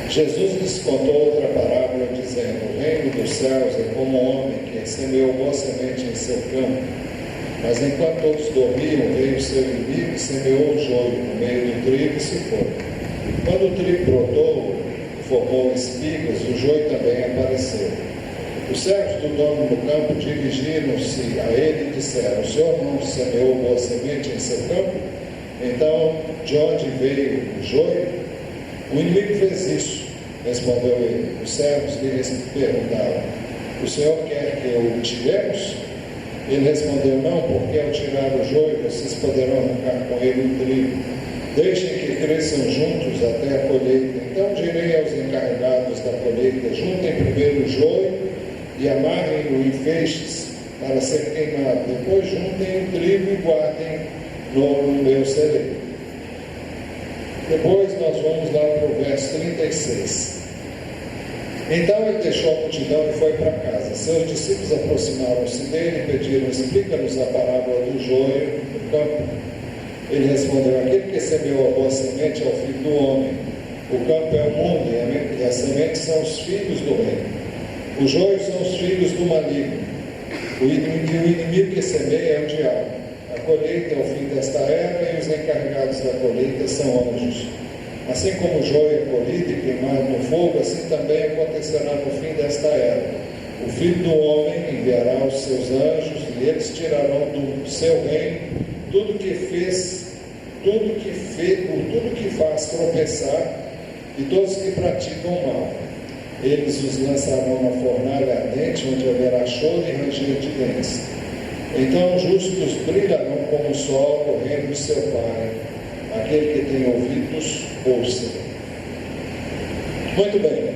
Jesus lhes contou outra parábola, dizendo: o reino dos céus é como um homem que semeou boa semente em seu campo. Mas enquanto todos dormiam, veio o seu inimigo e semeou o joio no meio do trigo e se foi. Quando o trigo brotou e formou espigas, o joio também apareceu. Os servos do dono do campo dirigiram-se a ele e disseram: o senhor não semeou boa semente em seu campo? Então, de onde veio o joio? O inimigo fez isso, respondeu ele. Os servos lhe perguntaram: o senhor quer que o tiremos? Ele respondeu: não, porque ao tirar o joio, vocês poderão arrancar com ele o trigo. Deixem que cresçam juntos até a colheita. Então direi aos encarregados da colheita: juntem primeiro o joio e amarrem-o em feixes para ser queimado. Depois juntem o trigo e guardem no meu celeiro. Depois nós vamos lá para o verso 36. Então ele deixou a multidão e foi para casa. Seus discípulos aproximaram-se dele e pediram: explica-nos a parábola do joio no campo. Ele respondeu: aquele que semeou a boa semente é o filho do homem. O campo é o mundo e as sementes são os filhos do reino. Os joios são os filhos do maligno. O inimigo que semeia é o diabo. A colheita é o fim desta era e os encarregados da colheita são anjos. Assim como o joio é colhido e queimado no fogo, assim também acontecerá no fim desta era. O Filho do Homem enviará os seus anjos e eles tirarão do seu reino tudo que faz tropeçar e todos que praticam o mal. Eles os lançarão na fornalha ardente, onde haverá choro e ranger de dentes. Então os justos brilharão como o sol no reino de seu Pai. Aquele que tem ouvidos, ouça. Muito bem.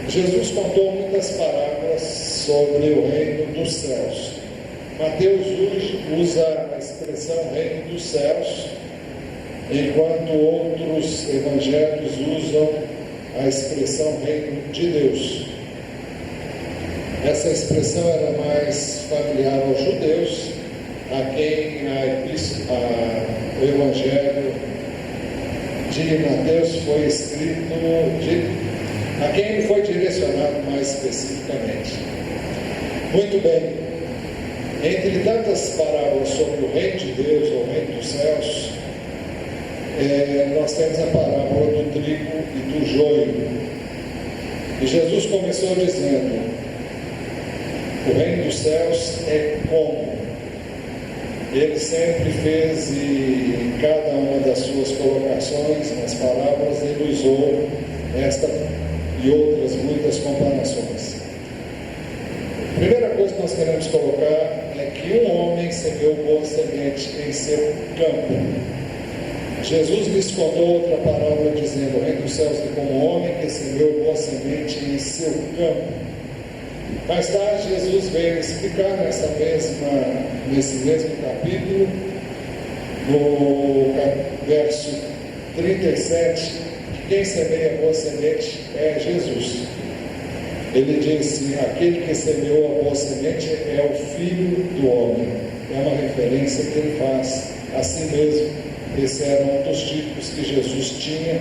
Jesus contou muitas parábolas sobre o reino dos céus. Mateus usa a expressão reino dos céus, enquanto outros evangelhos usam a expressão reino de Deus. Essa expressão era mais familiar aos judeus, a quem o evangelho de Mateus foi escrito, a quem ele foi direcionado mais especificamente. Muito bem. Entre tantas parábolas sobre o reino de Deus, ou o reino dos céus, nós temos a parábola do trigo e do joio. E Jesus começou dizendo: o reino dos céus é como. Ele sempre fez, e em cada uma das suas colocações, nas palavras, ele usou esta e outras muitas comparações. A primeira coisa que nós queremos colocar é que um homem semeou boa semente em seu campo. Jesus lhes contou outra parábola dizendo: o reino dos céus é como um homem que semeou boa semente em seu campo. Mais tarde, Jesus veio explicar nesse mesmo capítulo, no verso 37, que quem semeia boa semente é Jesus. Ele disse: aquele que semeou a boa semente é o Filho do Homem. É uma referência que ele faz a si mesmo. Esse era um dos títulos que Jesus tinha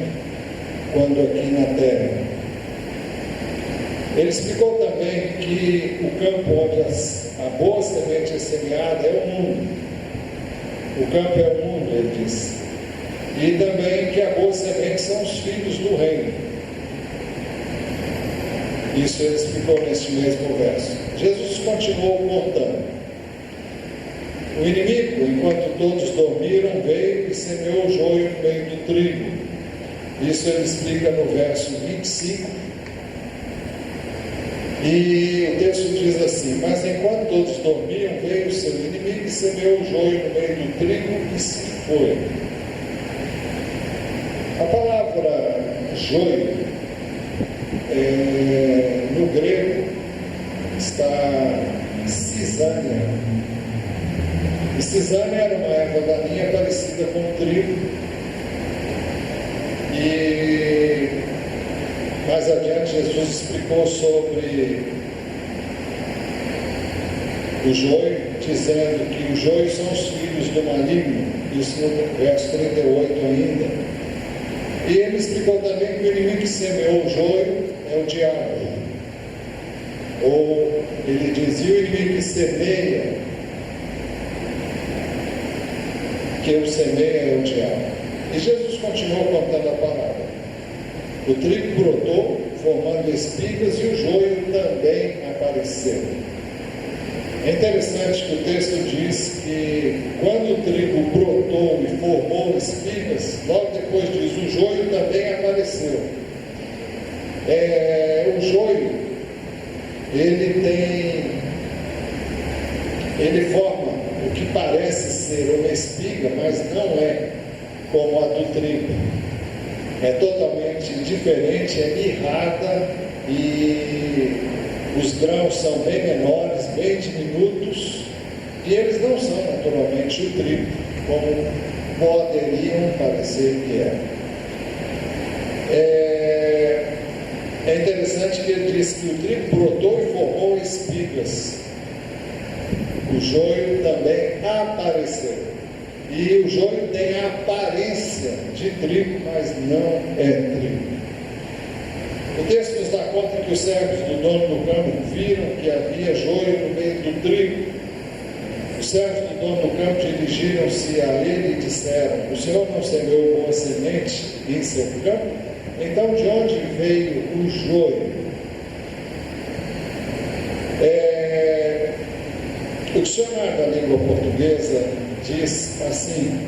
quando aqui na terra. Ele explicou também que o campo onde a boa semente é semeada é o mundo. O campo é o mundo, ele disse. E também que a boa semente são os filhos do reino. Isso ele explicou neste mesmo verso. Jesus continuou contando. O inimigo, enquanto todos dormiram, veio e semeou o joio no meio do trigo. Isso ele explica no verso 25. E o texto diz assim: mas enquanto todos dormiam, veio o seu inimigo e semeou o joio no meio do trigo e se foi. A palavra joio, no grego, está cisânia. E cisânia era uma erva daninha parecida com o trigo. E mais adiante Jesus explicou sobre o joio, dizendo que os joios são os filhos do maligno. Isso no verso 38 ainda. E ele explicou também que o inimigo que semeou o joio é o diabo. Ou ele dizia o inimigo que semeia, que o semeia é o diabo. E Jesus continuou contando a parábola. O trigo brotou, formando espigas, e o joio também apareceu. É interessante que o texto diz que quando o trigo brotou e formou espigas, logo depois diz, o joio também apareceu. O joio, ele forma o que parece ser uma espiga, mas não é como a do trigo. É totalmente diferente, é mirrada e os grãos são bem menores, bem diminutos, e eles não são naturalmente o trigo, como poderiam parecer que é interessante que ele diz que o trigo brotou e formou espigas. O joio também apareceu. E o joio tem a aparência de trigo, mas não é trigo. O texto nos dá conta que os servos do dono do campo viram que havia joio no meio do trigo. Os servos do dono do campo dirigiram-se a ele e disseram: o Senhor não semeou boa semente em seu campo? Então de onde veio o joio? O dicionário da língua portuguesa diz assim,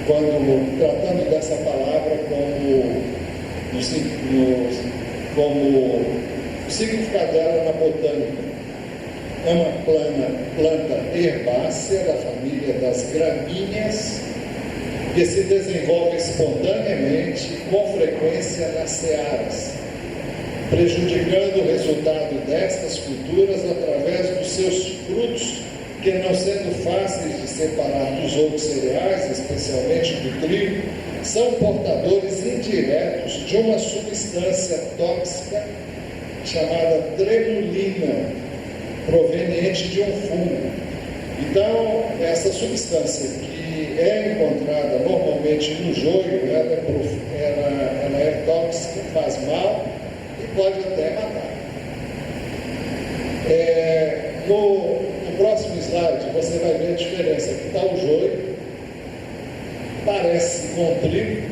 tratando dessa palavra como o significado dela na botânica. É uma planta herbácea da família das gramíneas que se desenvolve espontaneamente com frequência nas searas, prejudicando o resultado destas culturas através dos seus frutos, que não sendo fáceis de separar dos outros cereais, especialmente do trigo, são portadores indiretos de uma substância tóxica chamada tremulina, proveniente de um fungo. Então, essa substância que é encontrada normalmente no joio, ela é tóxica, faz mal e pode até matar. No próximo slide você vai ver a diferença. Aqui está o joio, parece com trigo,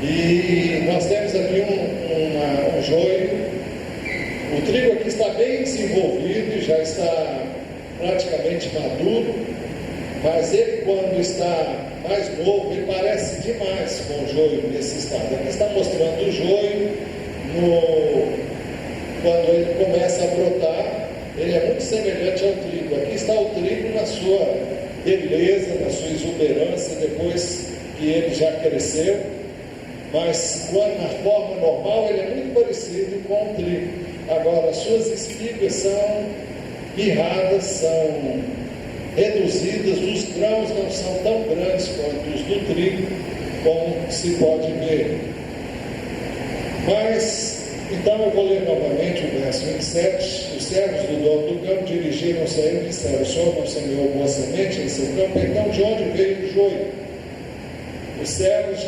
e nós temos aqui um joio. O trigo aqui está bem desenvolvido e já está praticamente maduro, mas ele, quando está mais novo, ele parece demais com o joio nesse estado. Aqui está mostrando o joio quando ele começa a brotar. Ele é muito semelhante ao trigo. Aqui está o trigo na sua beleza, na sua exuberância, depois que ele já cresceu, mas na forma normal ele é muito parecido com o trigo. Agora, as suas espigas são mirradas, são reduzidas, os grãos não são tão grandes quanto os do trigo, como se pode ver. Mas, então eu vou ler novamente o verso 27. Os servos do dono do campo dirigiram-se a ele e disseram: o Senhor não semeou boa semente em seu campo? Então de onde veio o joio? Os servos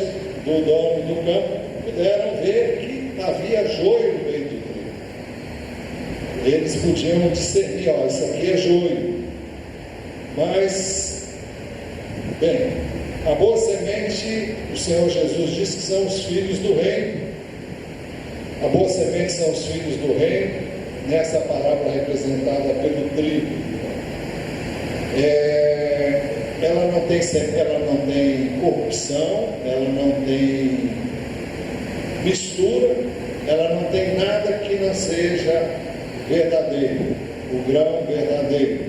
do dono do campo puderam ver que havia joio no meio do trigo. Eles podiam discernir: isso aqui é joio. Mas, bem, a boa semente, o Senhor Jesus disse que são os filhos do reino. A boa semente são os filhos do reino, nessa parábola representada pelo trigo. Ela não tem corrupção, ela não tem mistura, ela não tem nada que não seja verdadeiro, o grão verdadeiro.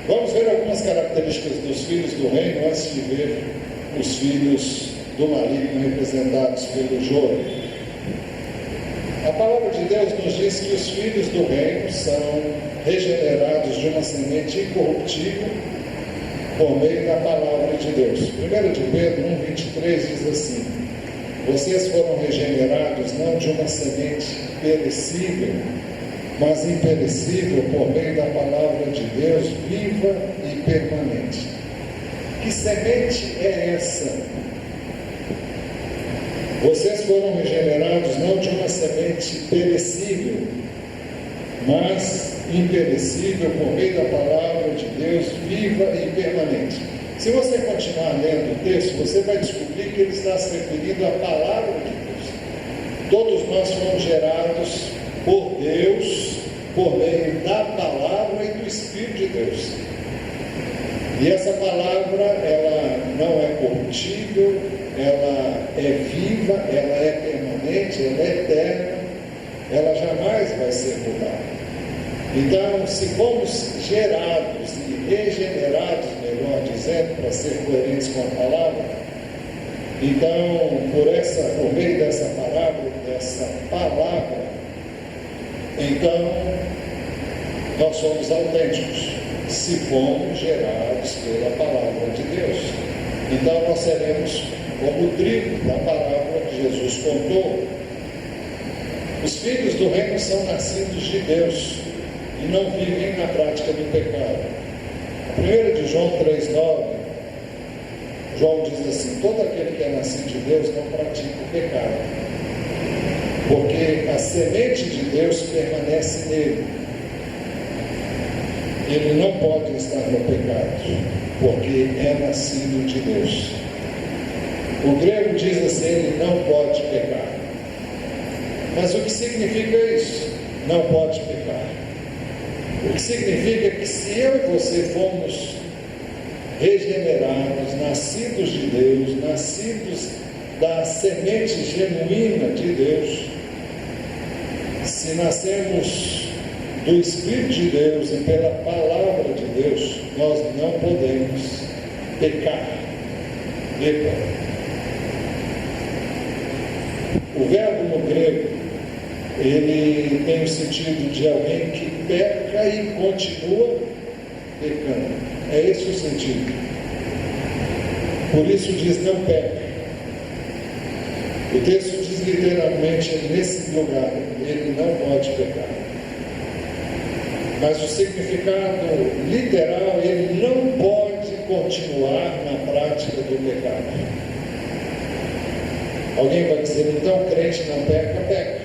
Vamos ver algumas características dos filhos do reino antes de ver os filhos do maligno representados pelo joio. A palavra de Deus nos diz que os filhos do reino são regenerados de uma semente incorruptível por meio da palavra de Deus. 1 de Pedro 1,23 diz assim: vocês foram regenerados não de uma semente perecível, mas imperecível por meio da palavra de Deus, viva e permanente. Que semente é essa? Vocês foram regenerados não de uma semente perecível, mas imperecível por meio da palavra de Deus, viva e permanente. Se você continuar lendo o texto, você vai descobrir que ele está se referindo à palavra de Deus. Todos nós fomos gerados por Deus, por meio da palavra e do Espírito de Deus. E essa palavra, ela não é corruptível, ela é viva, ela é permanente, ela é eterna, ela jamais vai ser mudada. Então, se fomos gerados e regenerados, melhor dizendo, para ser coerentes com a palavra, então, por meio dessa palavra, então, nós somos autênticos, se fomos gerados pela palavra de Deus. Então, nós seremos como o trigo da palavra que Jesus contou. Os filhos do reino são nascidos de Deus e não vivem na prática do pecado. 1 João 3,9, João diz assim: todo aquele que é nascido de Deus não pratica o pecado, porque a semente de Deus permanece nele. Ele não pode estar no pecado, porque é nascido de Deus. O grego diz assim: ele não pode pecar. Mas o que significa isso? Não pode pecar. O que significa que se eu e você fomos regenerados, nascidos de Deus, nascidos da semente genuína de Deus, se nascemos do Espírito de Deus e pela palavra de Deus, nós não podemos pecar. O verbo no grego, ele tem o sentido de alguém que peca e continua pecando. É esse o sentido. Por isso diz: não peca. O texto diz literalmente nesse lugar: ele não pode pecar. Mas o significado literal: ele não pode continuar na prática do pecado. Alguém vai dizer: então o crente não peca? Peca.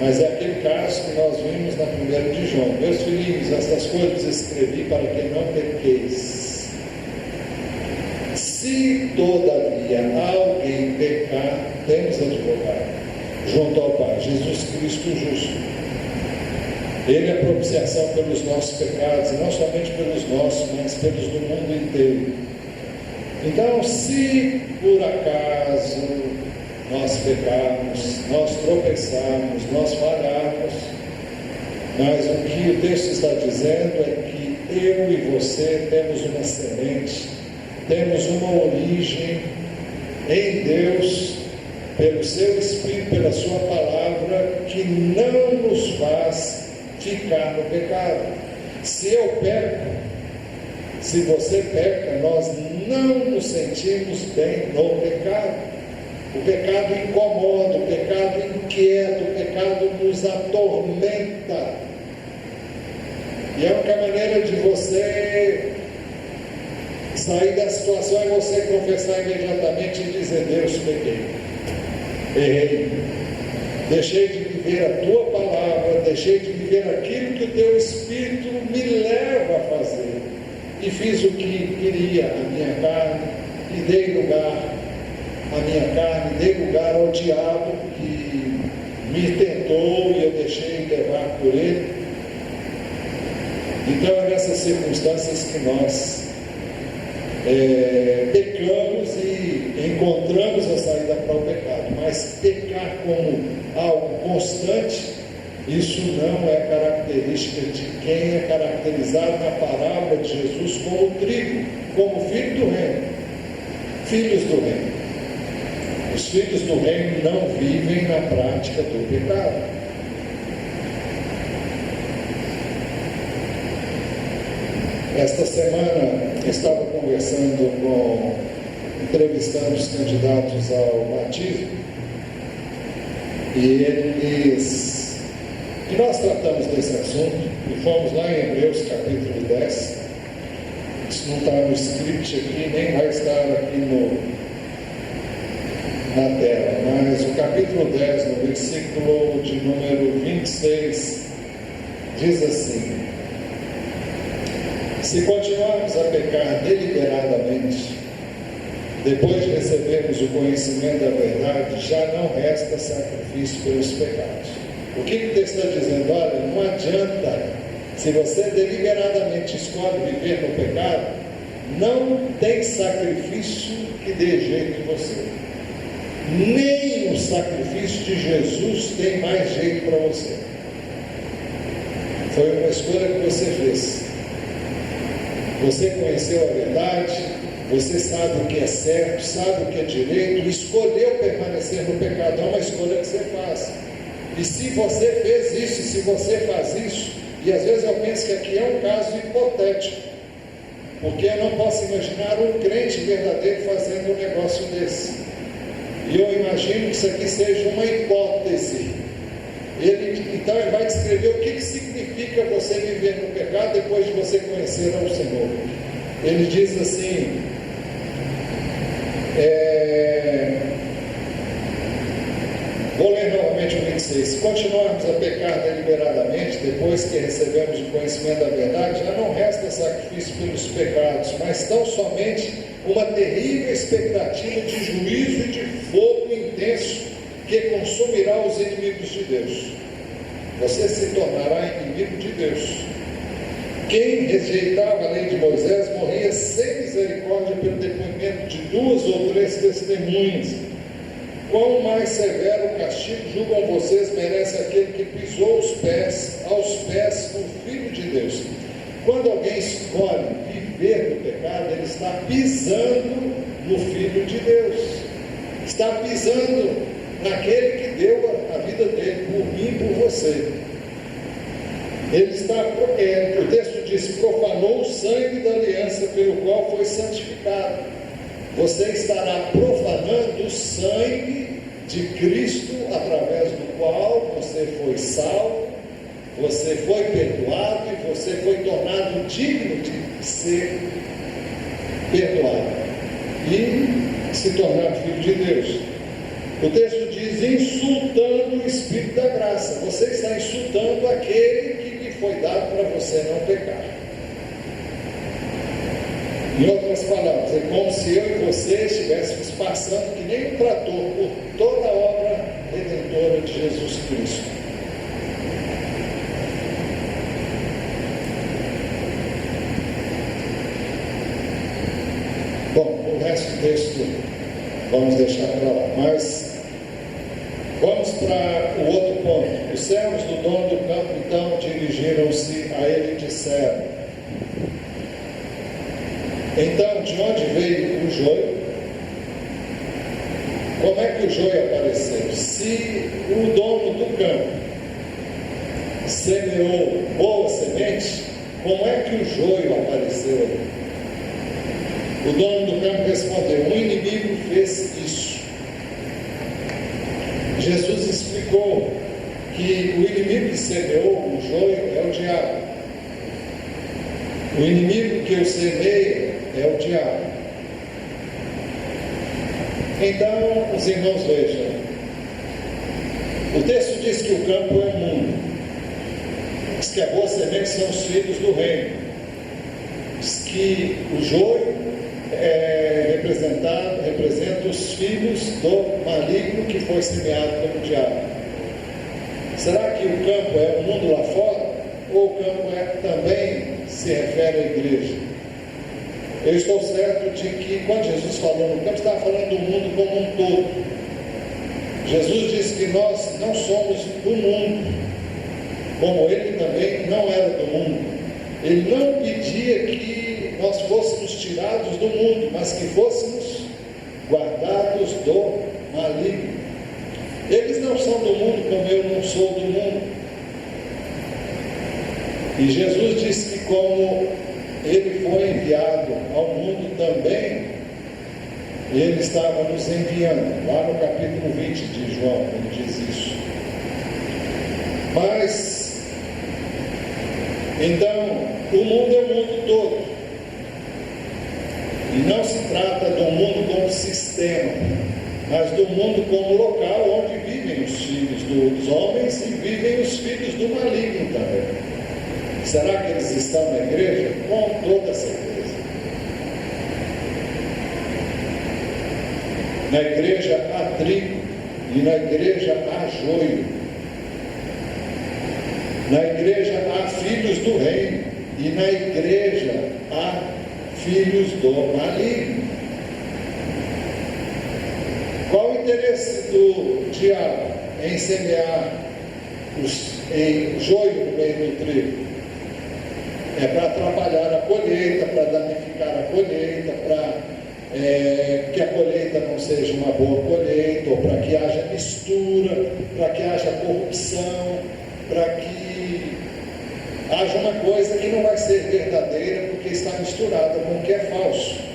Mas é aquele caso que nós vimos na 1 de João: meus filhinhos, estas coisas escrevi para que não pequeis. Se todavia alguém pecar, temos advogado junto ao Pai, Jesus Cristo justo. Ele é a propiciação pelos nossos pecados, e não somente pelos nossos, mas pelos do mundo inteiro. Então, se por acaso nós pecarmos, nós tropeçarmos, nós falharmos, mas o que o texto está dizendo é que eu e você temos uma semente, temos uma origem em Deus, pelo seu Espírito, pela sua palavra, que não nos faz ficar no pecado. Se eu peco, se você peca, nós não nos sentimos bem no pecado. O pecado incomoda, o pecado inquieta, o pecado nos atormenta. E a única maneira de você sair da situação é você confessar imediatamente e dizer: Deus, pequei, errei, deixei de viver a tua palavra, deixei de viver aquilo que o teu Espírito me leva a fazer, e fiz o que queria a minha carne, e dei lugar à minha carne, dei lugar ao diabo que me tentou e eu deixei levar por ele. Então é nessas circunstâncias que nós pecamos e encontramos a saída para o pecado. Mas pecar como algo constante, isso não é característica de quem é caracterizado na palavra de Jesus como trigo, como filho do reino, filhos do reino. Os filhos do reino não vivem na prática do pecado. Esta semana eu estava conversando entrevistando os candidatos ao batismo, e nós tratamos desse assunto, e fomos lá em Hebreus capítulo 10, isso não está no script aqui, nem vai estar aqui na tela, mas o capítulo 10, no versículo de número 26, diz assim: se continuarmos a pecar deliberadamente, depois de recebermos o conhecimento da verdade, já não resta sacrifício pelos pecados. O que o texto está dizendo? Olha, não adianta, se você deliberadamente escolhe viver no pecado, não tem sacrifício que dê jeito em você. Nem o sacrifício de Jesus tem mais jeito para você. Foi uma escolha que você fez. Você conheceu a verdade, você sabe o que é certo, sabe o que é direito, escolheu permanecer no pecado. É uma escolha que você faz. E se você fez isso, se você faz isso, e às vezes eu penso que aqui é um caso hipotético, porque eu não posso imaginar um crente verdadeiro fazendo um negócio desse. E eu imagino que isso aqui seja uma hipótese. Então ele vai descrever o que significa você viver no pecado depois de você conhecer ao Senhor. Ele diz assim, vou ler novamente o 26. Se continuarmos a pecar deliberadamente, depois que recebemos o conhecimento da verdade, já não resta sacrifício pelos pecados, mas tão somente uma terrível expectativa de juízo e de fogo intenso que consumirá os inimigos de Deus. Você se tornará inimigo de Deus. Quem rejeitava a lei de Moisés morria sem misericórdia pelo depoimento de 2 ou 3 testemunhas. Quão mais severo castigo, julgam vocês, merece aquele que pisou aos pés do Filho de Deus. Quando alguém escolhe viver no pecado, ele está pisando no Filho de Deus. Está pisando naquele que deu a vida dele por mim e por você. Ele está, o texto diz, profanou o sangue da aliança pelo qual foi santificado. Você estará profanando o sangue de Cristo, através do qual você foi salvo, você foi perdoado e você foi tornado digno de ser perdoado e se tornar filho de Deus. O texto diz, insultando o Espírito da graça. Você está insultando aquele que lhe foi dado para você não pecar. Em outras palavras, é como se eu e você estivéssemos passando que nem um trator por toda a obra redentora de Jesus Cristo. Bom, o resto do texto vamos deixar para lá, mas vamos para o outro ponto. Os servos do dono do campo então dirigiram-se a ele e disseram: então, de onde veio o joio? Como é que o joio apareceu? Se o dono do campo semeou boa semente, como é que o joio apareceu ali? O dono do campo respondeu: um inimigo fez isso. Jesus explicou que o inimigo que semeou o joio é o diabo. O inimigo que o semeia é o diabo. Então, os irmãos vejam, o texto diz que o campo é o mundo, diz que a boa semente são os filhos do reino, diz que o joio representa os filhos do maligno que foi semeado pelo diabo. Será que o campo é o mundo lá fora? Ou o campo também se refere à igreja? Eu estou certo de que quando Jesus falou no campo, estava falando do mundo como um todo. Jesus disse que nós não somos do mundo, como ele também não era do mundo. Ele não pedia que nós fôssemos tirados do mundo, mas que fôssemos guardados do maligno. Eles não são do mundo como eu não sou do mundo. E Jesus disse que como ele foi enviado ao mundo também, ele estava nos enviando. Lá no capítulo 20 de João, ele diz isso. Mas, então, o mundo é o mundo todo. E não se trata do mundo como sistema. mas do mundo como local onde vivem os filhos dos homens e vivem os filhos do maligno também. Será que eles estão na igreja? Com toda certeza. Na igreja há trigo e na igreja há joio. Na igreja há filhos do reino e na igreja há filhos do maligno. Qual o interesse do diabo em semear em joio no meio do trigo? É para atrapalhar a colheita, para danificar a colheita, para que a colheita não seja uma boa colheita, ou para que haja mistura, para que haja corrupção, para que haja uma coisa que não vai ser verdadeira porque está misturada com o que é falso.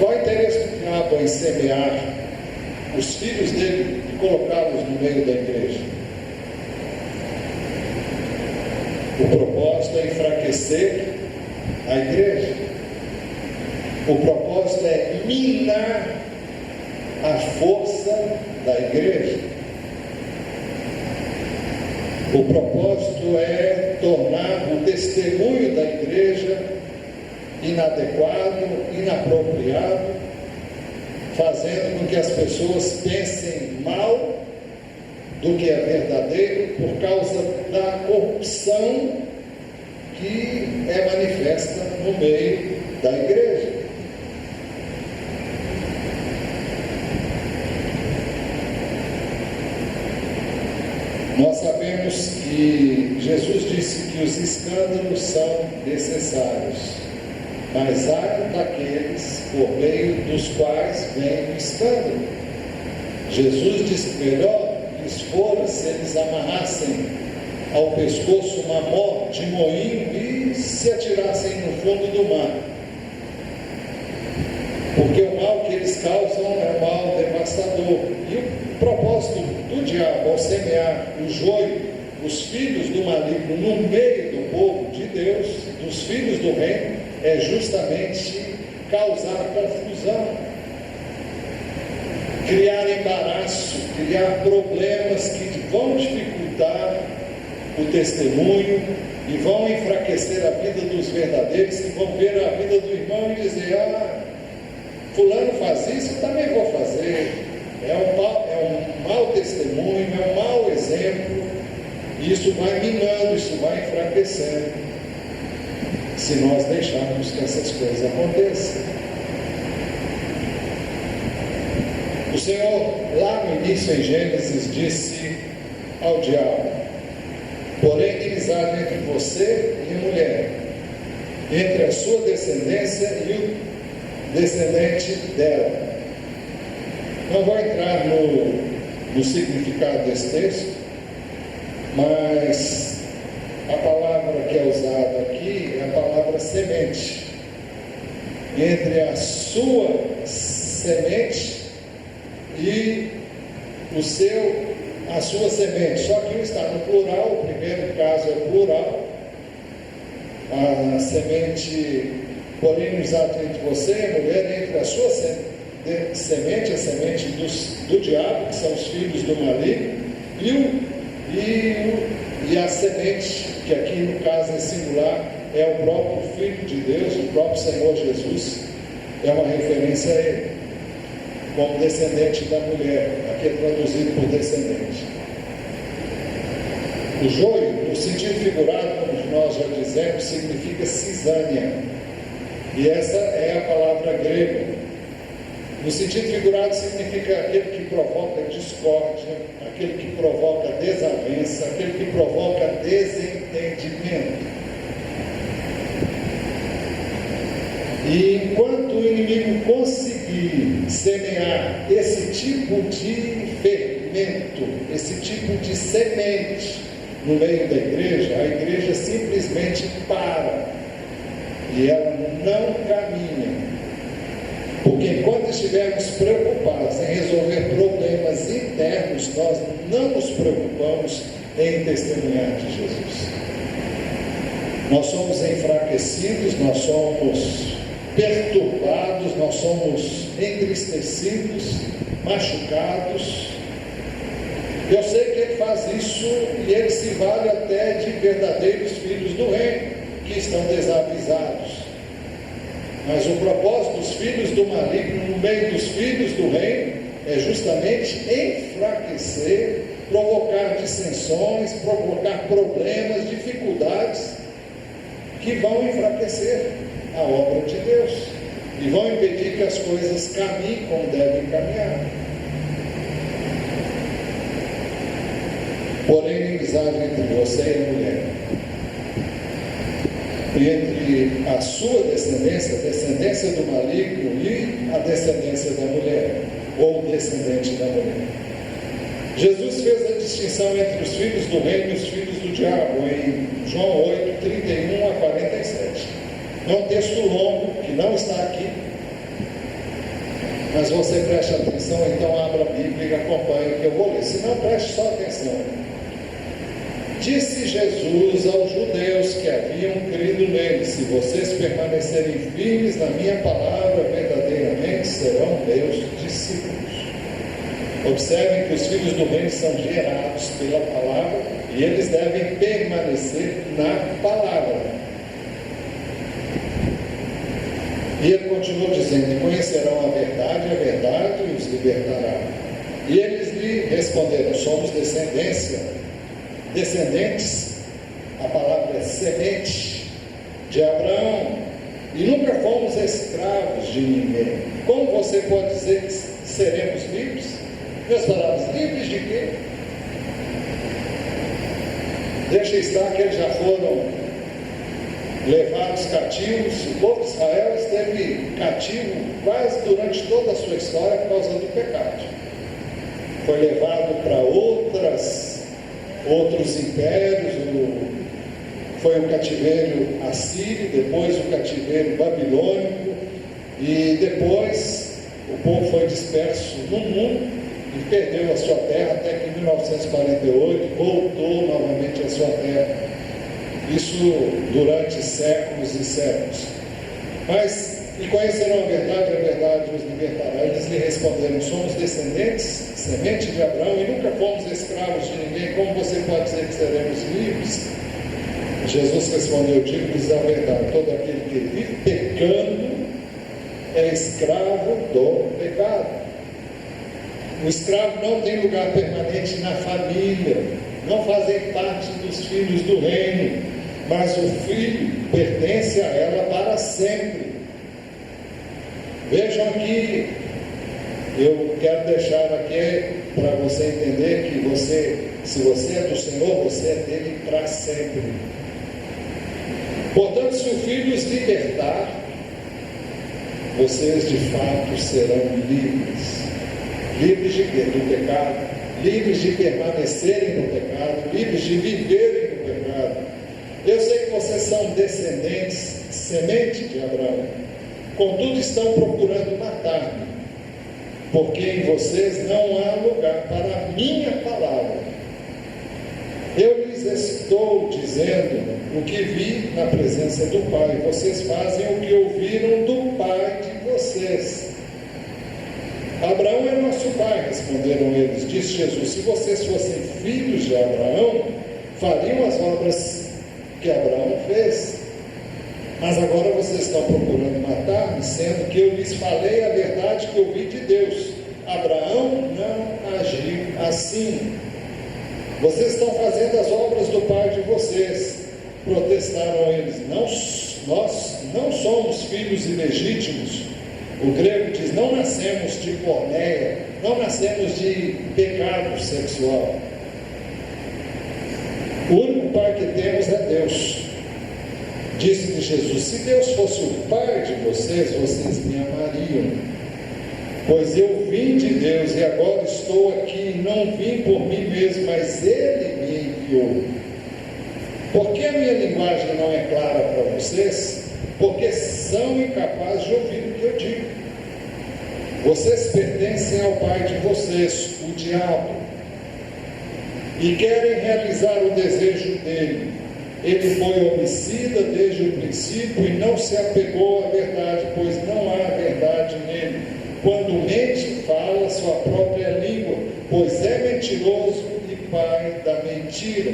Qual o interesse do diabo em semear os filhos dele e colocá-los no meio da igreja? O propósito é enfraquecer a igreja. O propósito é minar a força da igreja. O propósito é tornar o testemunho da igreja inadequado, inapropriado, fazendo com que as pessoas pensem mal do que é verdadeiro por causa da corrupção que é manifesta no meio da igreja. Nós sabemos que Jesus disse que os escândalos são necessários, mas há daqueles por meio dos quais vem o escândalo. Jesus disse que melhor lhes fora se eles amarrassem ao pescoço uma mó de moinho e se atirassem no fundo do mar, porque o mal que eles causam é um mal devastador. E o propósito do diabo ao semear o joio, os filhos do maligno no meio do povo de Deus, dos filhos do reino, é justamente causar confusão, criar embaraço, criar problemas que vão dificultar o testemunho e vão enfraquecer a vida dos verdadeiros, que vão ver a vida do irmão e dizer: fulano faz isso, eu também vou fazer. É um mau testemunho, é um mau exemplo, e isso vai minando, isso vai enfraquecendo, se nós deixarmos que essas coisas aconteçam. O Senhor, lá no início em Gênesis, disse ao diabo: porém inimizade entre você e a mulher, entre a sua descendência e o descendente dela. Não vou entrar no significado desse texto, mas a palavra que é usada aqui é a palavra semente. Entre a sua semente e a sua semente, só que um está no plural, o primeiro caso é plural, a semente, porém inimizade entre você e a mulher, entre a sua semente, a semente do diabo, que são os filhos do maligno, e a semente, que aqui no caso é singular, é o próprio Filho de Deus, o próprio Senhor Jesus, é uma referência a ele, como descendente da mulher, aqui é traduzido por descendente. O joio, no sentido figurado, como nós já dizemos, significa cisânia, e essa é a palavra grega. No sentido figurado, significa aquele que provoca discórdia, aquele que provoca desavença, aquele que provoca desentendimento. E enquanto o inimigo conseguir semear esse tipo de fermento, esse tipo de semente no meio da igreja, a igreja simplesmente para e ela não caminha. Porque enquanto estivermos preocupados em resolver problemas internos, nós não nos preocupamos em testemunhar de Jesus. Nós somos enfraquecidos, nós somos perturbados, nós somos entristecidos, machucados. Eu sei que ele faz isso e ele se vale até de verdadeiros filhos do reino, que estão desavisados. Mas o propósito dos filhos do maligno no meio dos filhos do reino é justamente enfraquecer, provocar dissensões, provocar problemas, dificuldades que vão enfraquecer a obra de Deus e vão impedir que as coisas caminhem como devem caminhar. Porém, inimizade entre você e a mulher, e entre a sua descendência, a descendência do maligno, e a descendência da mulher, ou o descendente da mulher. Jesus fez a distinção entre os filhos do reino e os filhos do diabo, em João 8, 31 a 47. É um texto longo, que não está aqui, mas você preste atenção, então abra a Bíblia e acompanhe o que eu vou ler. Se não, preste só atenção. Disse Jesus aos judeus que haviam crido nele: se vocês permanecerem firmes na minha palavra, verdadeiramente serão meus discípulos. Observem que os filhos do reino são gerados pela palavra e eles devem permanecer na palavra. E ele continuou dizendo: conhecerão a verdade os libertará. E eles lhe responderam: somos descendentes, a palavra é semente, de Abraão, e nunca fomos escravos de ninguém. Como você pode dizer que seremos livres? Meus palavras, livres de quê? Deixa estar que eles já foram levados cativos. O povo de Israel esteve cativo quase durante toda a sua história por causa do pecado. Foi levado para outros impérios, foi o cativeiro assírio, depois o cativeiro babilônico, e depois o povo foi disperso no mundo e perdeu a sua terra até que em 1948 voltou novamente à sua terra. Isso durante séculos e séculos. Mas, e conhecerão a verdade os libertará. Eles lhe responderam: somos descendentes, semente de Abraão, e nunca fomos escravos de ninguém. Como você pode dizer que seremos livres? Jesus respondeu: digo-lhes a verdade, todo aquele que vive pecando é escravo do pecado. O escravo não tem lugar permanente na família, não fazem parte dos filhos do reino, mas o filho pertence a ela para sempre. Vejam que eu quero deixar aqui para você entender que se você é do Senhor, você é dele para sempre. Portanto, se o Filho os libertar, vocês de fato serão livres. Livres de quê? Do pecado. Livres de permanecerem no pecado. Livres de viverem no pecado. Eu sei que vocês são descendentes, semente de Abraão. Contudo, estão procurando matar-me, porque em vocês não há lugar para a minha palavra. Eu lhes estou dizendo o que vi na presença do Pai. Vocês fazem o que ouviram do Pai de vocês. Abraão é nosso pai, responderam eles. Disse Jesus: se vocês fossem filhos de Abraão, fariam as obras que Abraão fez. Mas agora vocês estão procurando matar-me, sendo que eu lhes falei a verdade que ouvi de Deus. Abraão não agiu assim. Vocês estão fazendo as obras do pai de vocês. Protestaram eles: nós não somos filhos ilegítimos. O grego diz: não nascemos de porneia, não nascemos de pecado sexual. O único pai que temos é Deus. Disse-lhe Jesus: se Deus fosse o pai de vocês, vocês me amariam. Pois eu vim de Deus e agora estou aqui, não vim por mim mesmo, mas Ele me enviou. Por que a minha linguagem não é clara para vocês? Porque são incapazes de ouvir o que eu digo. Vocês pertencem ao pai de vocês, o diabo, e querem realizar o desejo dele. Ele foi homicida desde o princípio e não se apegou à verdade, pois não há verdade nele. Quando mente, fala sua própria língua, pois é mentiroso e pai da mentira.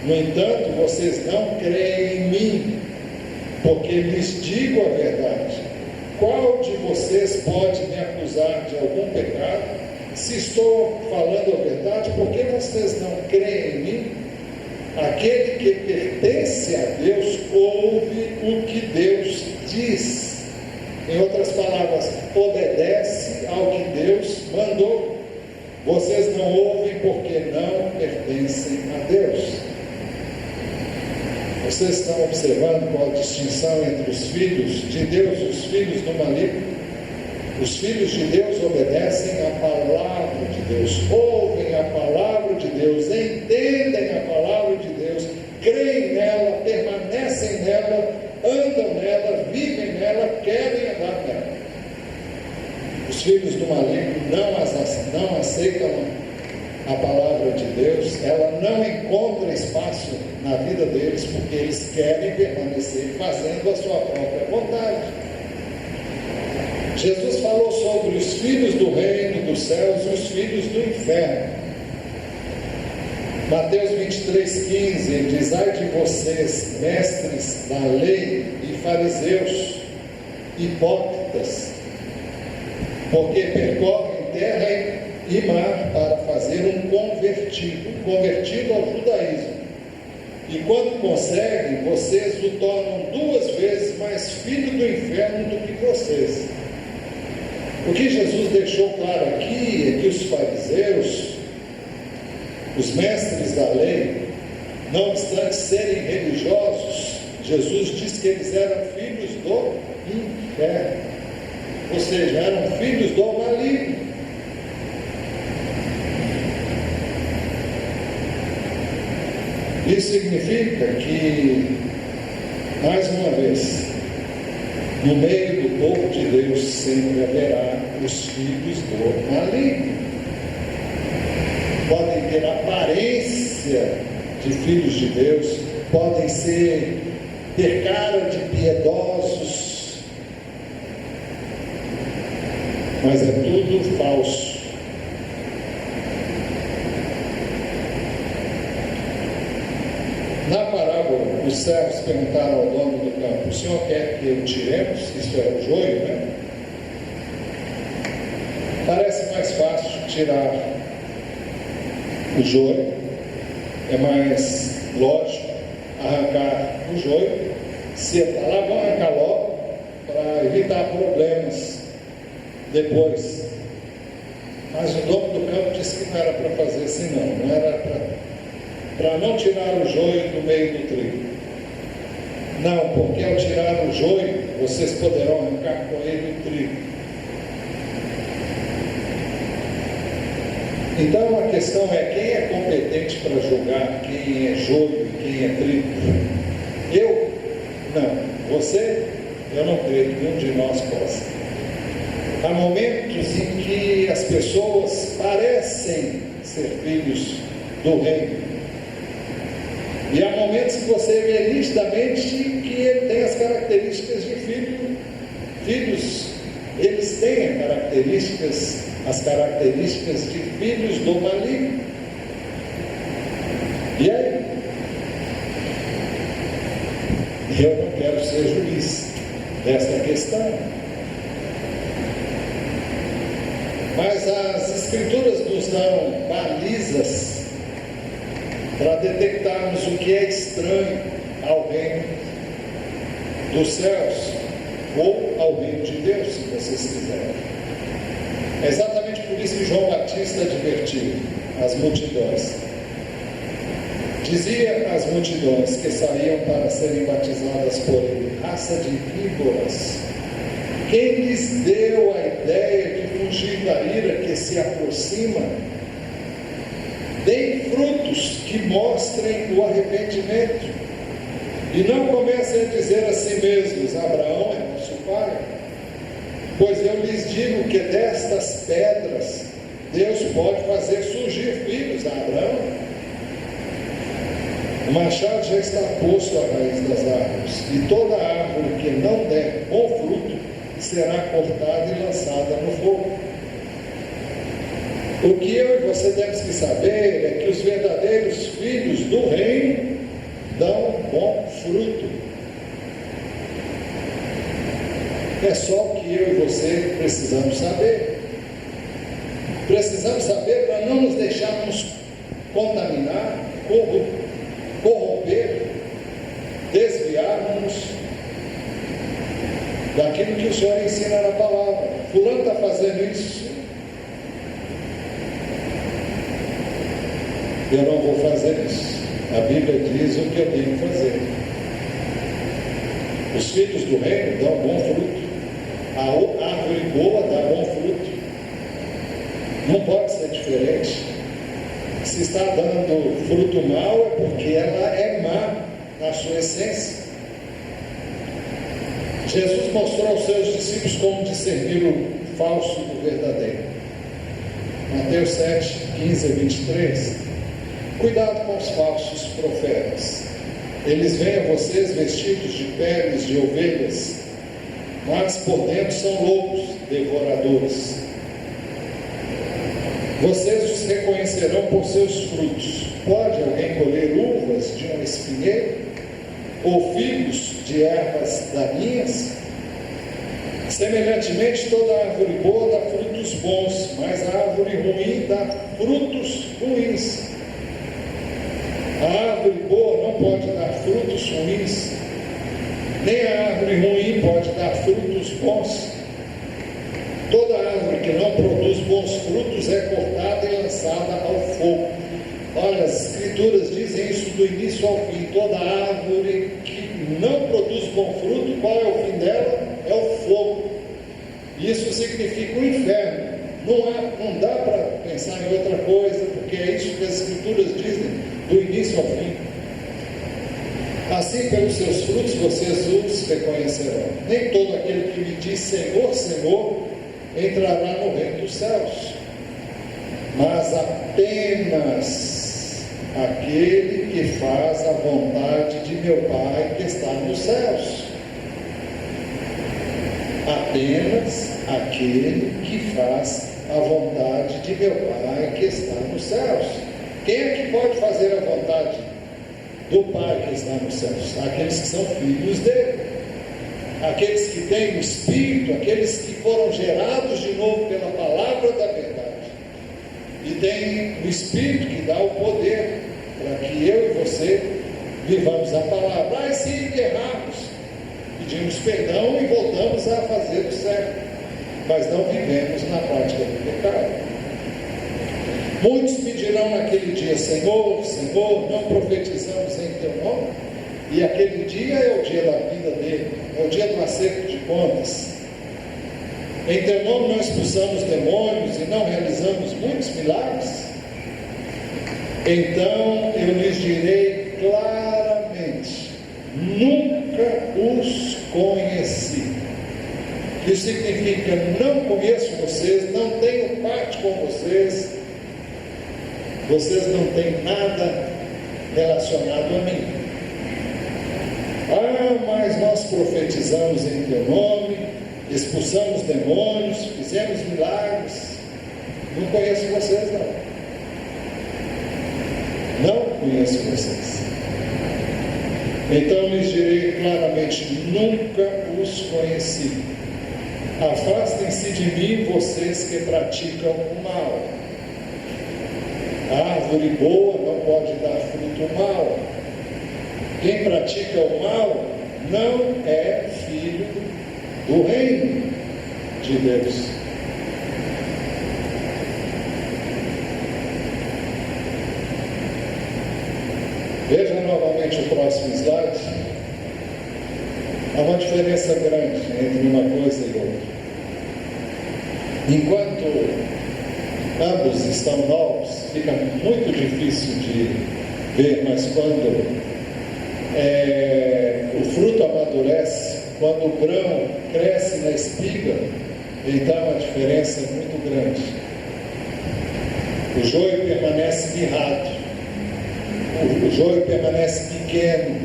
No entanto, vocês não creem em mim, porque lhes digo a verdade. Qual de vocês pode me acusar de algum pecado? Se estou falando a verdade, por que vocês não creem em mim? Aquele que pertence a Deus ouve o que Deus diz. Em outras palavras, obedece ao que Deus mandou. Vocês não ouvem porque não pertencem a Deus. Vocês estão observando qual a distinção entre os filhos de Deus e os filhos do maligno? Os filhos de Deus obedecem à palavra de Deus, ouvem a palavra de Deus, entendem a palavra de Deus, creem nela, permanecem nela, andam nela, vivem nela, querem andar nela. Os filhos do maligno não aceitam a palavra de Deus, ela não encontra espaço na vida deles, porque eles querem permanecer fazendo a sua própria vontade. Jesus falou sobre os filhos do reino dos céus e os filhos do inferno. Mateus 23,15, ele diz: ai de vocês, mestres da lei e fariseus, hipócritas, porque percorrem terra e mar para fazer um convertido ao judaísmo. E quando conseguem, vocês o tornam 2 vezes mais filho do inferno do que vocês. O que Jesus deixou claro aqui é que os fariseus, os mestres da lei, não obstante serem religiosos, Jesus disse que eles eram filhos do inferno, ou seja, eram filhos do maligno. Isso significa que, mais uma vez, no meio do povo de Deus sempre haverá os filhos do maligno. Podem ter aparência de filhos de Deus, podem ter cara de piedosos, mas é tudo falso. Na parábola, os servos perguntaram ao dono do campo: o senhor quer que o tiremos? Isso é o joio, né? Parece mais fácil tirar o joio, é mais lógico arrancar o joio. Se está lá, vão arrancar logo para evitar problemas depois. Mas o dono do campo disse que não era para fazer assim, não era para não tirar o joio do meio do trigo. Não, porque ao tirar o joio, vocês poderão arrancar com ele o trigo. Então a questão é: quem é competente para julgar quem é joio e quem é trigo? Eu? Não. Você? Eu não creio que nenhum de nós possa. Há momentos em que as pessoas parecem ser filhos do reino. E há momentos que você vê nitidamente que ele tem as características de filho. Filhos, eles têm as características de filhos do maligno. E aí? Eu não quero ser juiz desta questão. Mas as Escrituras nos dão balizas para detectarmos o que é estranho ao reino dos céus ou ao reino de Deus, se vocês quiserem. É exatamente por isso que João Batista advertiu as multidões. Dizia às multidões que saíam para serem batizadas por ele: raça de víboras, quem lhes deu a ideia de fugir da ira que se aproxima? Deem frutos que mostrem o arrependimento. E não comecem a dizer a si mesmos: Abraão é nosso pai. Pois eu lhes digo que destas pedras Deus pode fazer surgir filhos a Abraão. O machado já está posto à raiz das árvores, e toda árvore que não der bom fruto será cortada e lançada no fogo. O que eu e você temos que saber é que os verdadeiros filhos do reino dão bom fruto. É só o que eu e você precisamos saber. Precisamos saber para não nos deixarmos contaminar, corromper, desviarmos daquilo que o Senhor ensina na palavra. Fulano está fazendo isso, eu não vou fazer isso. A Bíblia diz o que eu tenho que fazer. Os filhos do reino dão bom fruto. A árvore boa dá bom fruto. Não pode ser diferente. Se está dando fruto mau, é porque ela é má na sua essência. Jesus mostrou aos seus discípulos como discernir o falso do verdadeiro. Mateus 7, 15 a 23. Cuidado com os falsos profetas. Eles vêm a vocês vestidos de peles de ovelhas, mas por dentro são lobos devoradores. Vocês os reconhecerão por seus frutos. Pode alguém colher uvas de um espinheiro? Ou figos de ervas daninhas? Semelhantemente, toda árvore boa dá frutos bons, mas a árvore ruim dá frutos ruins. A árvore boa não pode dar frutos ruins, nem a árvore ruim pode dar frutos bons. Toda árvore que não produz bons frutos é cortada e lançada ao fogo. Olha, as Escrituras dizem isso do início ao fim. Toda árvore que não produz bom fruto, qual é o fim dela? É o fogo. Isso significa o inferno. Não dá para pensar em outra coisa, porque é isso que as Escrituras dizem do início ao fim. Assim, pelos seus frutos vocês os reconhecerão. Nem todo aquele que me diz Senhor, Senhor, entrará no reino dos céus, mas apenas aquele que faz a vontade de meu Pai que está nos céus. Apenas aquele que faz a vontade de meu Pai que está nos céus. Quem é que pode fazer a vontade do Pai que está nos céus? Aqueles que são filhos dele, aqueles que têm o Espírito, aqueles que foram gerados de novo pela palavra da verdade, e têm o Espírito que dá o poder para que eu e você vivamos a palavra. E se errarmos, pedimos perdão e voltamos a fazer o certo, mas não vivemos na prática do pecado. Muitos me dirão naquele dia: Senhor, Senhor, não profetizamos em teu nome? E aquele dia é o dia da vida dele, é o dia do acerto de contas. Em teu nome não expulsamos demônios e não realizamos muitos milagres? Então eu lhes direi claramente: nunca os conheci. Isso significa: não conheço vocês, não tenho parte com vocês, vocês não têm nada relacionado a mim. Mas nós profetizamos em teu nome, expulsamos demônios, fizemos milagres. Não conheço vocês, não. Não conheço vocês. Então lhes direi claramente: nunca os conheci. Afastem-se de mim, vocês que praticam o mal. A árvore boa não pode dar fruto mau. Quem pratica o mal não é filho do reino de Deus. Veja novamente o próximo slide. Há uma diferença grande entre uma coisa e outra. Enquanto ambos estão novos, fica muito difícil de ver, mas quando o fruto amadurece, quando o grão cresce na espiga, então a diferença é muito grande. O joio permanece mirrado, o joio permanece pequeno,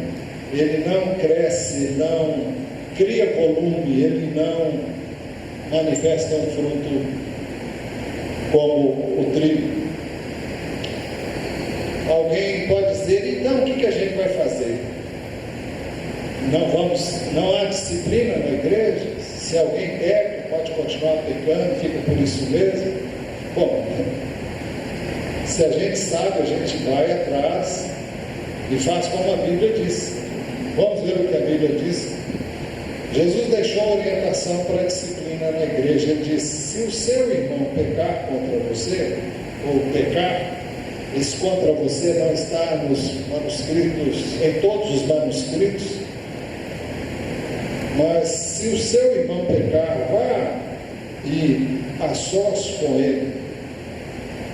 ele não cresce, não cria volume, ele não manifesta um fruto como o trigo. Alguém pode dizer, então o que a gente vai fazer? Não há disciplina na igreja? Se alguém peca, pode continuar pecando, fica por isso mesmo? Bom, se a gente sabe, a gente vai atrás e faz como a Bíblia diz. Vamos ver o que a Bíblia diz. Jesus deixou orientação para a disciplina na igreja. Ele disse, se o seu irmão pecar contra você, ou pecar, isso contra você não está nos manuscritos, em todos os manuscritos, mas se o seu irmão pecar, vá e a sós com ele,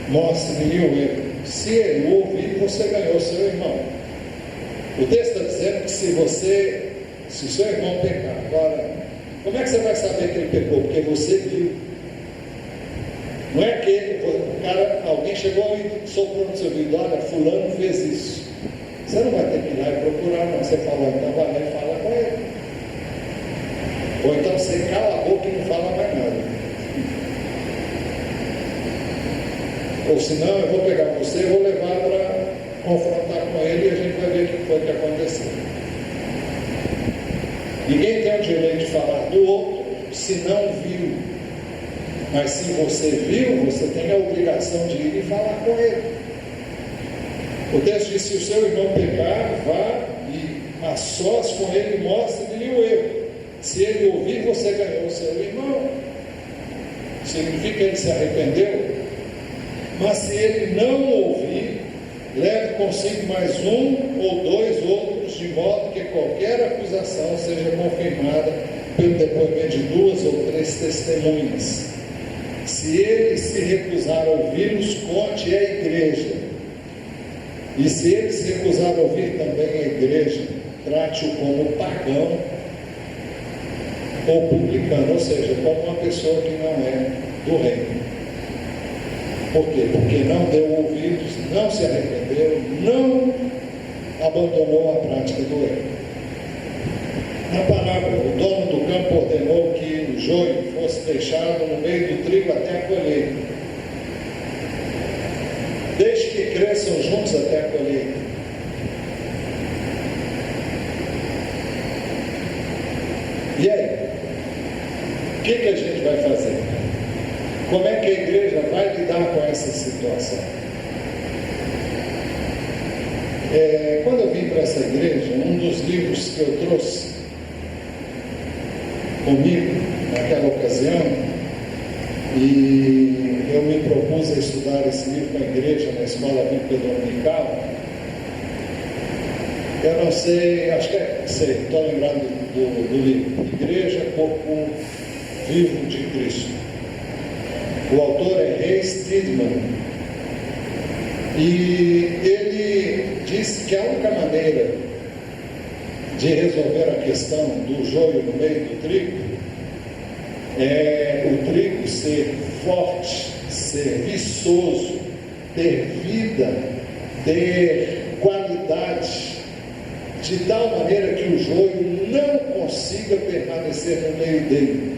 mostre-lhe o erro. Se ele ouvir, você ganhou seu irmão. O texto está dizendo que se o seu irmão pecar, agora, como é que você vai saber que ele pecou? Porque você viu. Não é que alguém chegou e soprou no seu ouvido, olha, fulano fez isso. Você não vai ter que ir lá e procurar, não. Você fala, então vai lá e fala com ele. Ou então você cala a boca e não fala mais nada. Ou senão eu vou pegar você e vou levar para confrontar com ele e a gente vai ver o que foi que aconteceu. Ninguém tem o direito de falar do outro se não viu. Mas se você viu, você tem a obrigação de ir e falar com ele. O texto diz, se o seu irmão pecar, vá e a sós com ele mostre-lhe o erro. Se ele ouvir, você ganhou o seu irmão. Significa que ele se arrependeu. Mas se ele não ouvir, leve consigo mais um ou dois outros, de modo que qualquer acusação seja confirmada pelo depoimento de 2 ou 3 testemunhas. Se ele se recusar a ouvi-los, conte à igreja. E se ele se recusar a ouvir também a igreja, trate-o como pagão ou publicano, ou seja, como uma pessoa que não é do reino. Por quê? Porque não deu ouvidos, não se arrependeu, não abandonou a prática do erro. Na parábola, o dono do campo ordenou que o joio fosse deixado no meio do trigo até a colheita. Deixe que cresçam juntos até a colheita. E aí? O que a gente vai fazer? Como é que a igreja vai lidar com essa situação? Quando eu vim para essa igreja, um dos livros que eu trouxe comigo naquela ocasião, e eu me propus a estudar esse livro com a igreja na escola bíblica dominical. Eu não sei, acho que estou lembrando do livro Igreja, Corpo Vivo de Cristo. O autor é Ray Stedman, e ele disse que a única maneira de resolver a questão do joio no meio do trigo é o trigo ser forte, ser viçoso, ter vida, ter qualidade, de tal maneira que o joio não consiga permanecer no meio dele.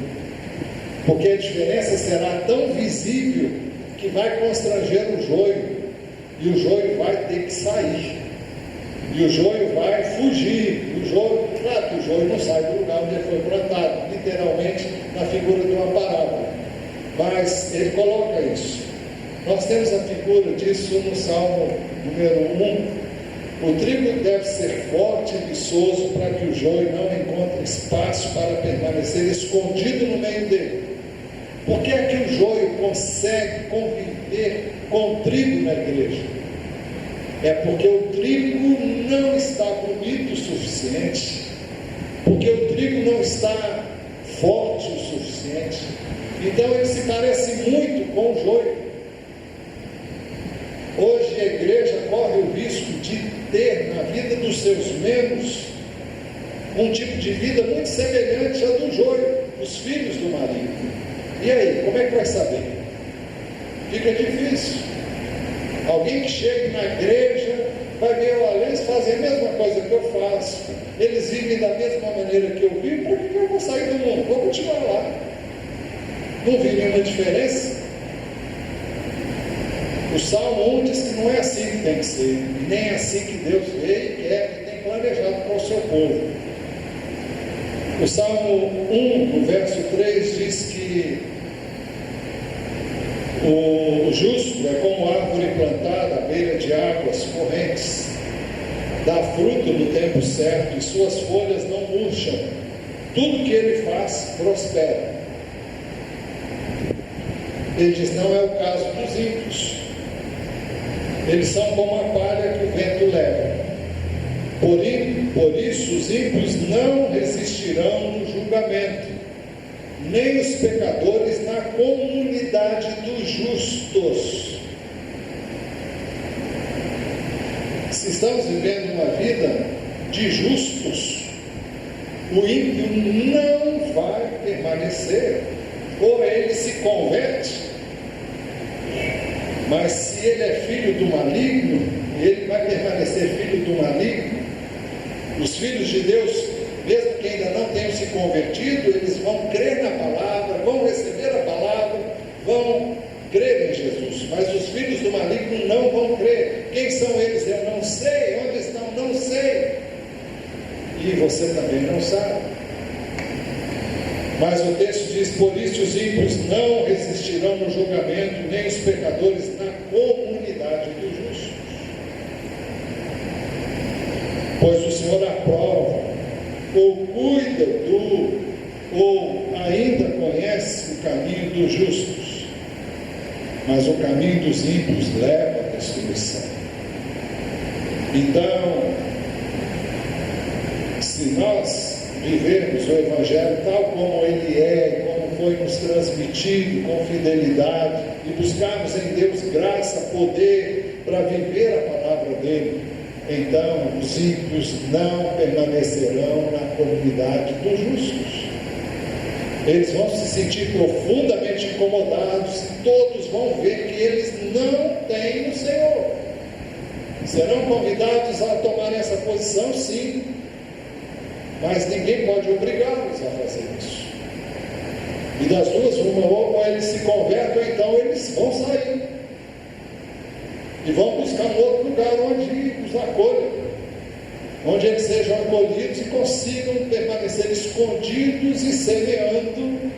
Porque a diferença será tão visível que vai constranger o joio, e o joio vai ter que sair, e o joio vai fugir. Claro que o joio não sai do lugar onde ele foi plantado, literalmente na figura de uma parábola, mas ele coloca isso. Nós temos a figura disso no Salmo número 1. O trigo deve ser forte e viçoso para que o joio não encontre espaço para permanecer escondido no meio dele. Por que é que o joio consegue conviver com o trigo na igreja? É porque o trigo não está bonito o suficiente, porque o trigo não está forte o suficiente, então ele se parece muito com o joio. Hoje a igreja corre o risco de ter na vida dos seus membros um tipo de vida muito semelhante à do joio, dos filhos do maligno. E aí, como é que vai saber? Fica difícil. Alguém que chega na igreja vai ver, olha, eles fazem a mesma coisa que eu faço, eles vivem da mesma maneira que eu vivo, por que eu vou sair do mundo? Vou continuar lá. Não vi nenhuma diferença. O Salmo 1 diz que não é assim que tem que ser, e nem é assim que Deus vê e quer e tem planejado para o seu povo. O Salmo 1, no verso 3, diz que o justo é como árvore plantada à beira de águas correntes, dá fruto no tempo certo e suas folhas não murcham, tudo que ele faz prospera. Ele diz, não é o caso dos ímpios. Eles são como a palha que o vento leva. Por isso os ímpios não resistirão no julgamento, nem os pecadores na comunidade dos justos. Se estamos vivendo uma vida de justos, o ímpio não vai permanecer. Ou ele se converte, mas se ele é filho do maligno, ele vai permanecer filho do maligno. Os filhos de Deus, mesmo que ainda não tenham se convertido, eles vão crer na palavra, vão receber a palavra, vão crer em Jesus. Mas os filhos do maligno não vão crer. Quem são eles? Eu não sei. Onde estão? Não sei. E você também não sabe. Mas o texto diz, por isso os ímpios não resistirão no julgamento, nem os pecadores na comunidade dos justos. Pois o Senhor aprova, ou cuida ou ainda conhece o caminho dos justos, mas o caminho dos ímpios leva à destruição. Então, se nós vivermos o Evangelho tal como ele é, como foi nos transmitido com fidelidade, e buscarmos em Deus graça, poder para viver a palavra dele, então os ímpios não permanecerão na comunidade dos justos. Eles vão se sentir profundamente incomodados e todos vão ver que eles não têm o Senhor. Serão convidados a tomar essa posição, sim, mas ninguém pode obrigá-los a fazer isso. E das duas, uma, ou eles se convertem, ou então eles vão sair e vão buscar um outro lugar onde os acolham, onde eles sejam acolhidos e consigam permanecer escondidos e semeando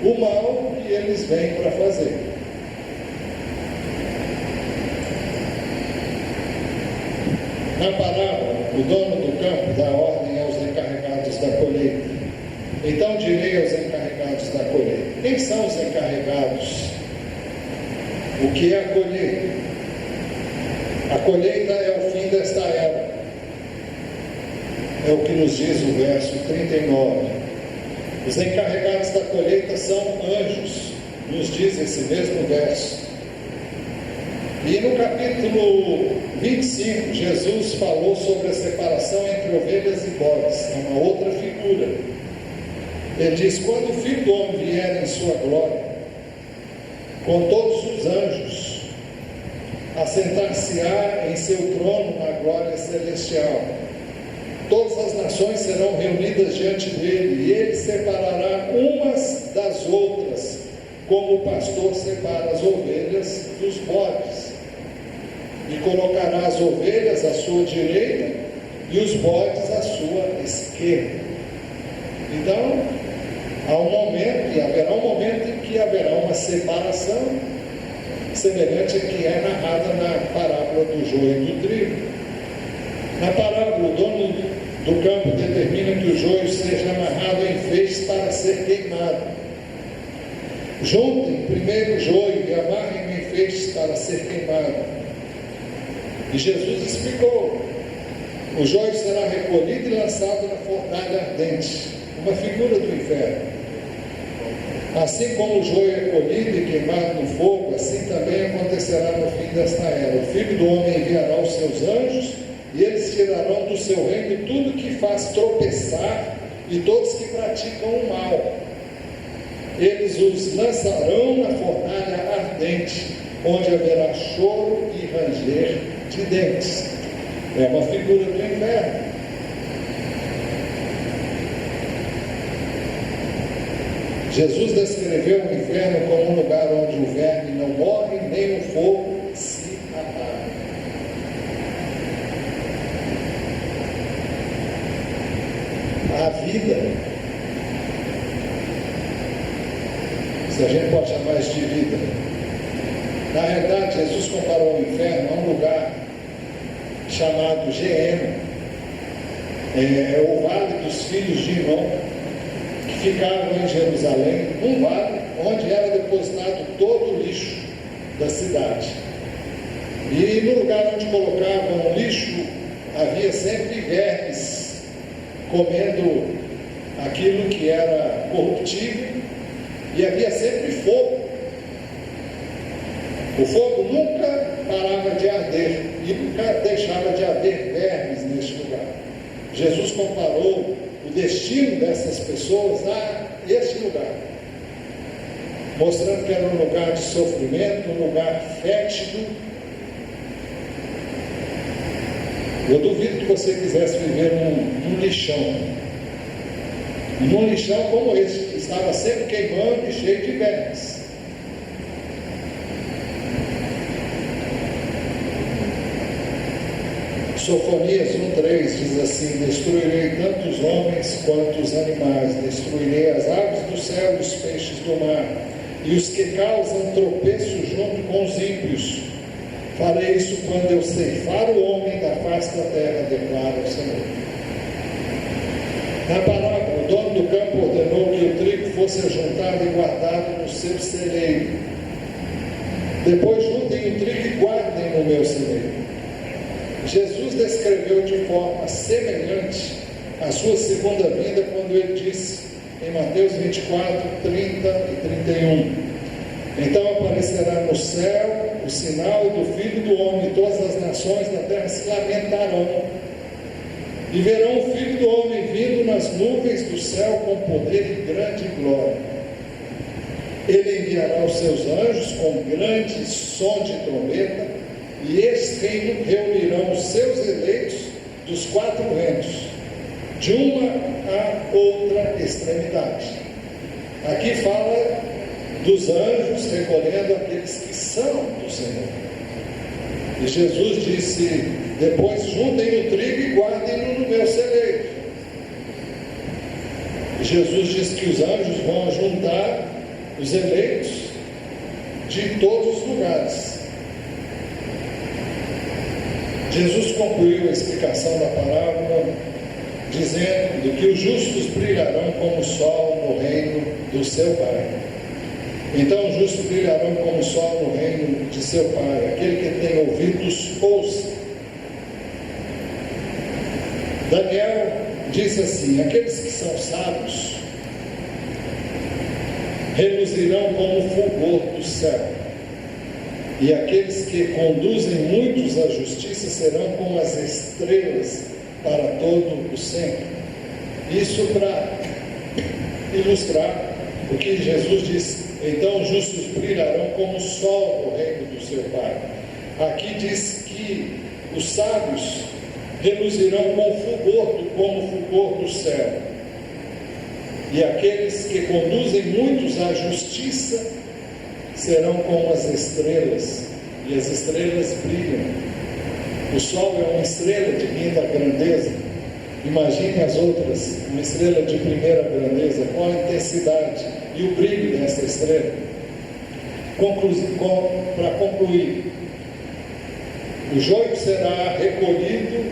o mal que eles vêm para fazer. Na parábola, o dono do campo dá ordem aos encarregados da colheita. Então direi aos encarregados da colheita: quem são os encarregados? O que é a colheita? A colheita é o fim desta era. É o que nos diz o verso 39. Os encarregados da colheita são anjos, nos diz esse mesmo verso. E no capítulo 25, Jesus falou sobre a separação entre ovelhas e bodes. É uma outra figura. Ele diz: quando o Filho do Homem vier em sua glória, com todos os anjos, assentar-se-á em seu trono na glória celestial. Todas as nações serão reunidas diante dele, e ele separará umas das outras, como o pastor separa as ovelhas dos bodes. E colocará as ovelhas à sua direita e os bodes à sua esquerda. Então, há um momento, e haverá um momento em que haverá uma separação, semelhante a que é narrada na parábola do joio e do trigo. Na parábola, o dono do campo determina que o joio seja amarrado em feixes para ser queimado. Juntem primeiro o joio e amarrem em feixes para ser queimado. E Jesus explicou: o joio será recolhido e lançado na fornalha ardente, uma figura do inferno. Assim como o joio é colhido e queimado no fogo, assim também acontecerá no fim desta era. O Filho do Homem enviará os seus anjos, e eles tirarão do seu reino tudo que faz tropeçar e todos que praticam o mal. Eles os lançarão na fornalha ardente, onde haverá choro e ranger de dentes. É uma figura do inferno. Jesus descreveu o inferno como um lugar onde o verme não morre, nem o fogo se apaga. A vida, se a gente pode chamar isso de vida, na realidade Jesus comparou o inferno a um lugar chamado Geena, o Vale dos Filhos de Inom, que ficava em Jerusalém, um vale onde era depositado todo o lixo da cidade. E no lugar onde colocavam o lixo, havia sempre vermes comendo aquilo que era corruptível, e havia sempre fogo. O fogo nunca parava de arder e nunca deixava de haver vermes neste lugar. Jesus comparou o destino dessas pessoas a este lugar, mostrando que era um lugar de sofrimento, um lugar fétido. Eu duvido que você quisesse viver num lixão como esse, que estava sempre queimando e cheio de vermes. Sofonias 1,3 diz assim: destruirei tanto os homens quanto os animais, destruirei as aves do céu e os peixes do mar, e os que causam tropeço junto com os ímpios. Farei isso quando eu ceifar o homem da face da terra, declara o Senhor. Na parábola, o dono do campo ordenou que o trigo fosse ajuntado e guardado no seu celeiro. Depois juntem o trigo e guardem no meu celeiro. Jesus descreveu de forma semelhante a sua segunda vinda quando ele disse em Mateus 24, 30 e 31: então aparecerá no céu o sinal do Filho do Homem, e todas as nações da terra se lamentarão, e verão o Filho do Homem vindo nas nuvens do céu com poder e grande glória. Ele enviará os seus anjos com grande som de trombeta, e estes reunirão os seus eleitos dos quatro ventos, de uma a outra extremidade. Aqui fala dos anjos recolhendo aqueles que são do Senhor. E Jesus disse: depois juntem o trigo e guardem-no no meu celeiro. E Jesus disse que os anjos vão juntar os eleitos de todos os lugares. Jesus concluiu a explicação da parábola dizendo que os justos brilharão como o sol no reino do seu Pai. Então os justos brilharão como o sol no reino de seu Pai. Aquele que tem ouvidos, ouça. Daniel disse assim: aqueles que são sábios reluzirão como o fulgor do céu, e aqueles que conduzem muitos à justiça serão como as estrelas para todo o sempre. Isso para ilustrar o que Jesus disse: então os justos brilharão como o sol no reino do seu Pai. Aqui diz que os sábios reluzirão como o fulgor do céu, e aqueles que conduzem muitos à justiça serão como as estrelas, e as estrelas brilham. O sol é uma estrela de quinta grandeza. Imagine as outras, uma estrela de primeira grandeza, com a intensidade e o brilho dessa estrela. Para concluir, o joio será recolhido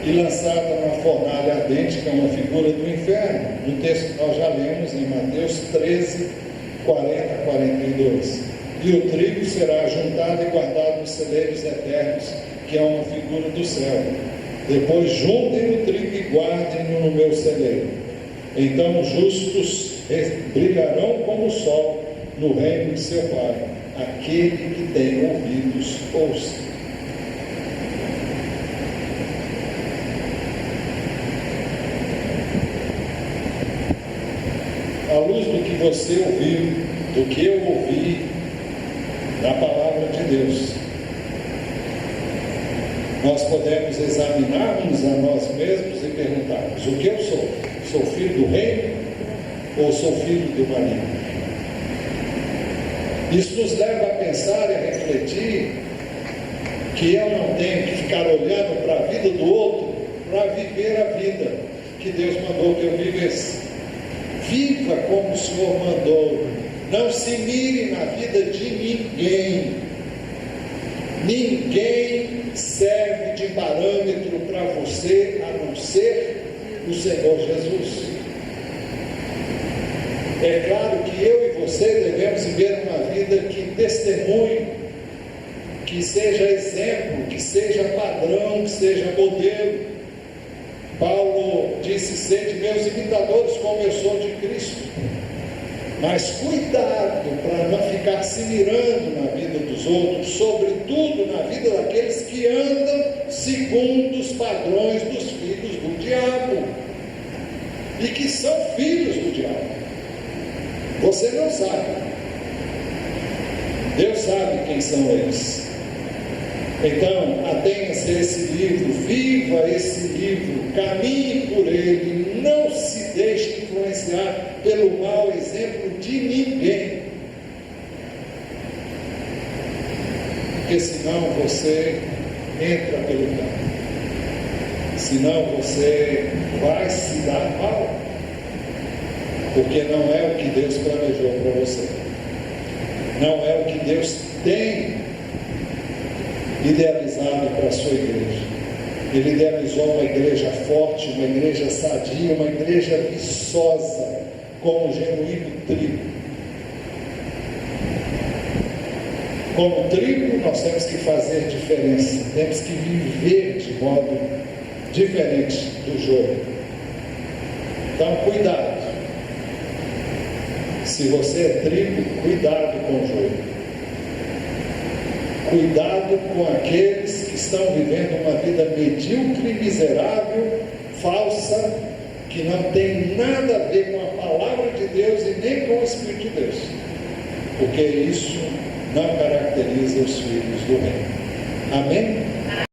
e lançado na fornalha ardente, que é uma figura do inferno, no texto que nós já lemos em Mateus 13, 40 a 42. E o trigo será juntado e guardado nos celeiros eternos, que é uma figura do céu. Depois juntem o trigo e guardem-no no meu celeiro. Então os justos brilharão como o sol no reino de seu Pai. Aquele que tem ouvidos, ouça. À luz do que você ouviu, do que eu ouvi, da palavra de Deus, nós podemos examinar-nos a nós mesmos e perguntarmos: o que eu sou? Sou filho do reino ou sou filho do maligno? Isso nos leva a pensar e a refletir que eu não tenho que ficar olhando para a vida do outro para viver a vida que Deus mandou que eu vivesse. Viva como o Senhor mandou. Não se mire na vida de ninguém. Ninguém serve de parâmetro para você a não ser o Senhor Jesus. É claro que eu e você devemos viver uma vida que testemunhe, que seja exemplo, que seja padrão, que seja modelo. Paulo disse: sede meus imitadores como eu sou de Cristo. Mas cuidado para não ficar se mirando na vida dos outros, sobretudo na vida daqueles que andam segundo os padrões dos filhos do diabo e que são filhos do diabo. Você não sabe. Deus sabe quem são eles. Então, atenha-se a esse livro, viva esse livro, caminhe por ele, não se deixe influenciar pelo mau exemplo de ninguém, porque senão você entra pelo caminho, senão você vai se dar mal, porque não é o que Deus planejou para você, não é o que Deus tem idealizado para a sua igreja. Ele idealizou uma igreja forte, uma igreja sadia, uma igreja viçosa, como genuíno trigo. Como trigo, nós temos que fazer diferença, temos que viver de modo diferente do joio. Então, cuidado. Se você é trigo, cuidado com o joio. Cuidado com aqueles que estão vivendo uma vida medíocre, miserável, falsa, que não tem nada a ver com a palavra de Deus e nem com o Espírito de Deus, porque isso não caracteriza os filhos do reino. Amém?